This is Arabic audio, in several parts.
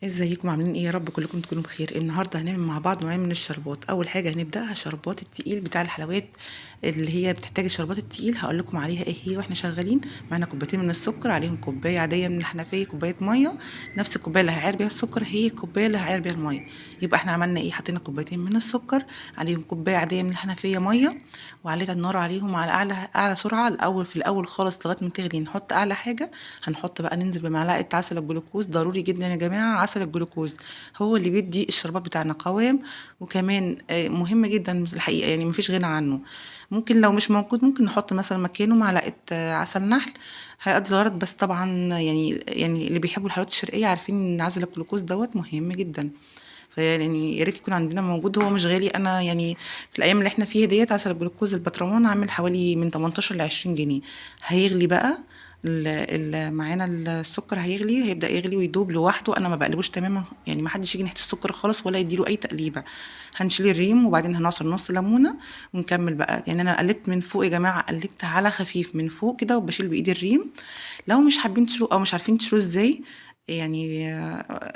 ازيكم عاملين ايه؟ يا رب كلكم تكونوا بخير. النهارده هنعمل مع بعض نوعين من الشربات. اول حاجه هنبداها شربات التقيل بتاع الحلويات اللي هي بتحتاج الشربات التقيل. هقول لكم عليها ايه هي واحنا شغالين. معانا كوبايتين من السكر، عليهم كوبايه عاديه من الحنفيه، كوبايه ميه. نفس الكوبايه اللي هعير بيها السكر هي الكوبايه اللي هعير بيها الميه. يبقى احنا عملنا ايه؟ حطينا كوبايتين من السكر، عليهم كوبايه عاديه من الحنفيه ميه، وعليت النار عليهم على اعلى سرعه. الاول في الاول خالص لغايه ما تغلي نحط اعلى حاجه. هنحط بقى ننزل بمعلقه عسل الجلوكوز. ضروري جدا يا جماعه عسل الجلوكوز، هو اللي بيدي الشربات بتاعنا قوام. وكمان مهم جدا الحقيقه، يعني مفيش غنى عنه. ممكن لو مش موجود ممكن نحط مثلا مكانه معلقه عسل نحل، هيقضي الغرض. بس طبعا يعني اللي بيحبوا الحلويات الشرقيه عارفين ان عسل الجلوكوز دوت مهم جدا. فيعني يا ريت يكون عندنا موجود، هو مش غالي. انا يعني في الايام اللي احنا فيها ديت عسل الجلوكوز البطرمان عامل حوالي من 18 ل 20 جنيه. هيغلي بقى معانا السكر، هيبدا يغلي ويدوب لوحده. انا ما بقلبوش تماما، يعني ما حدش يجي ناحيه السكر خالص ولا يديله اي تقليبه. هنشيل الريم وبعدين هنعصر نص ليمونه ونكمل بقى. يعني انا قلبت من فوق يا جماعه، قلبت على خفيف من فوق كده وبشيل بايدي الريم. لو مش حابين تشيلوه او مش عارفين تشيلوه ازاي، يعني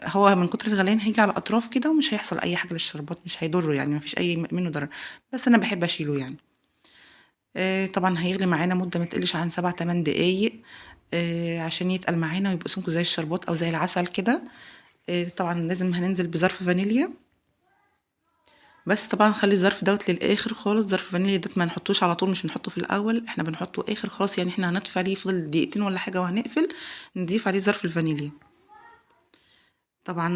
هو من كتر الغليان هيجي على الاطراف كده ومش هيحصل اي حاجه للشربات، مش هيضره، يعني مفيش اي منه ضرر. بس انا بحب اشيله يعني. طبعا هيغلي معانا مده ما تقلش عن 7 8 دقايق، عشان يتقل معانا ويبقى سمكه زي الشربات او زي العسل كده. طبعا لازم هننزل بظرف فانيليا. بس طبعا خلي الظرف دوت للاخر خالص. ظرف فانيليا دوت ما نحطوش على طول، مش بنحطه في الاول، احنا بنحطه اخر خالص. يعني احنا هنطفي عليه فضل دقيقتين ولا حاجه وهنقفل، نضيف عليه ظرف الفانيليا. طبعا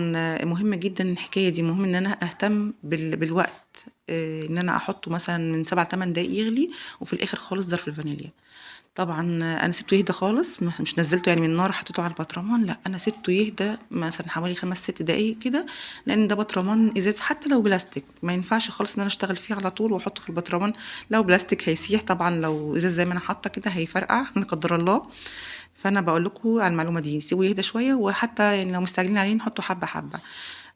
مهم جدا الحكايه دي، مهم ان انا اهتم بالوقت. ان انا احطه مثلا من 7 8 دقايق يغلي، وفي الاخر خالص ظرف الفانيليا. طبعا انا سبته يهدى خالص، مش نزلته يعني من النار حطيته على البطرمان، لا انا سبته يهدى مثلا حوالي 5 6 دقايق كده. لان ده بطرمان ازاز، حتى لو بلاستيك ما ينفعش خالص ان انا اشتغل فيه على طول واحطه في البطرمان. لو بلاستيك هيسيح طبعا، لو ازاز زي ما انا حاطه كده هيفرقع لا قدر الله. فانا بقول لكم على المعلومه دي، سيبوه يهدى شويه، وحتى يعني لو مستعجلين عليه نحطه حبه حبه.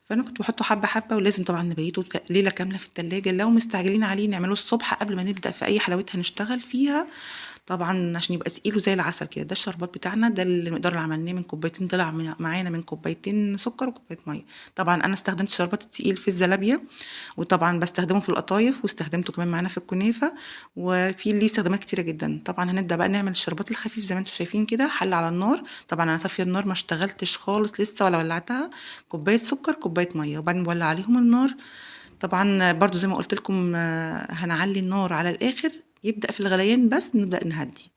فانا كنت بحطه حبه حبه، ولازم طبعا نبيته ليله كامله في التلاجة. لو مستعجلين عليه نعمله الصبح قبل ما نبدا في اي حلويات هنشتغل فيها، طبعا عشان يبقى تقيل وزي العسل كده. ده الشربات بتاعنا، ده المقدار اللي عملناه من كوبايتين، طلع معانا من كوبايتين سكر وكوبايه ميه. طبعا انا استخدمت الشربات التقيل في الزلابيه، وطبعا بستخدمه في القطايف، واستخدمته كمان معانا في الكنافه، وفي ليه استخدامات كتيره جدا. طبعا هنبدا بقى نعمل الشربات الخفيف زي ما انتم شايفين كده. حل على النار، طبعا انا طافيه النار ما اشتغلتش خالص لسه ولا ولعتها. كوبايه سكر كوبايه ميه، وبعدين نولع عليهم النار. طبعا برضو زي ما قلت لكم هنعلي النار على الاخر، يبدا في الغليان بس نبدا نهدي.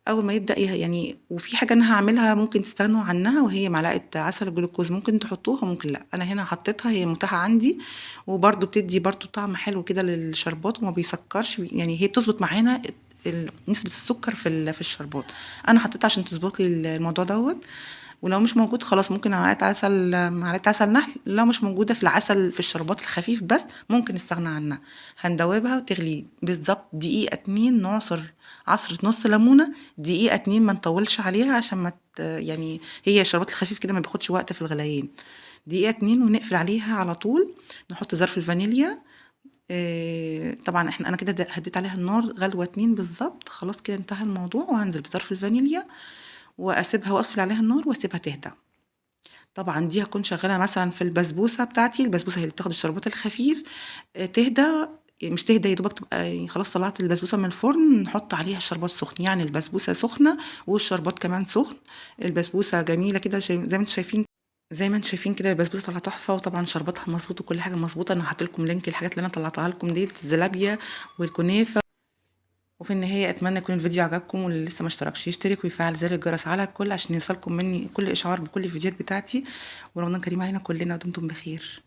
اول ما يبدا يعني. وفي حاجه انا هعملها ممكن تستغنوا عنها، وهي معلقه عسل الجلوكوز. ممكن تحطوها ممكن لا، انا هنا حطيتها، هي متاحه عندي. وبرضو بتدي برضو طعم حلو كده للشربات وما بيسكرش، يعني هي بتظبط معانا نسبة السكر في الشربات. انا حطيتها عشان تظبط لي الموضوع دوت. ولو مش موجود خلاص ممكن معلقه عسل نحل. لو مش موجوده في العسل في الشربات الخفيف بس ممكن نستغنى عنها. هندوبها وتغلي بالظبط دقيقه 2، نعصر عصرة نص ليمونه. دقيقه 2 ما نطولش عليها عشان ما يعني هي الشربات الخفيف كده ما بياخدش وقت في الغليان. دقيقه 2 ونقفل عليها على طول. نحط ظرف الفانيليا. طبعا انا كده هديت عليها النار غلوه 2 بالظبط، خلاص كده انتهى الموضوع. وهنزل بظرف الفانيليا واسيبها واقفل عليها النار واسيبها تهدى. طبعا دي هكون شغاله مثلا في البسبوسه بتاعتي. البسبوسه هي اللي بتاخد الشربات الخفيف. تهدى، مش تهدى يا دوبك تبقى يعني خلاص طلعت البسبوسه من الفرن، نحط عليها الشربات سخن. يعني البسبوسه سخنه والشربات كمان سخن. البسبوسه جميله كده زي ما انتم شايفين. زي ما انتم شايفين كده البسبوسه طلعت تحفه، وطبعا شرباتها مظبوط وكل حاجه مظبوطه. انا هحط لكم لينك الحاجات اللي انا طلعتها لكم ديت، الزلابيه والكنافه. وفي النهاية أتمنى يكون الفيديو عجبكم، واللي لسه ما اشتركش يشترك ويفعل زر الجرس على الكل عشان يوصلكم مني كل إشعار بكل الفيديوهات بتاعتي. ورمضان كريم علينا كلنا ودمتم بخير.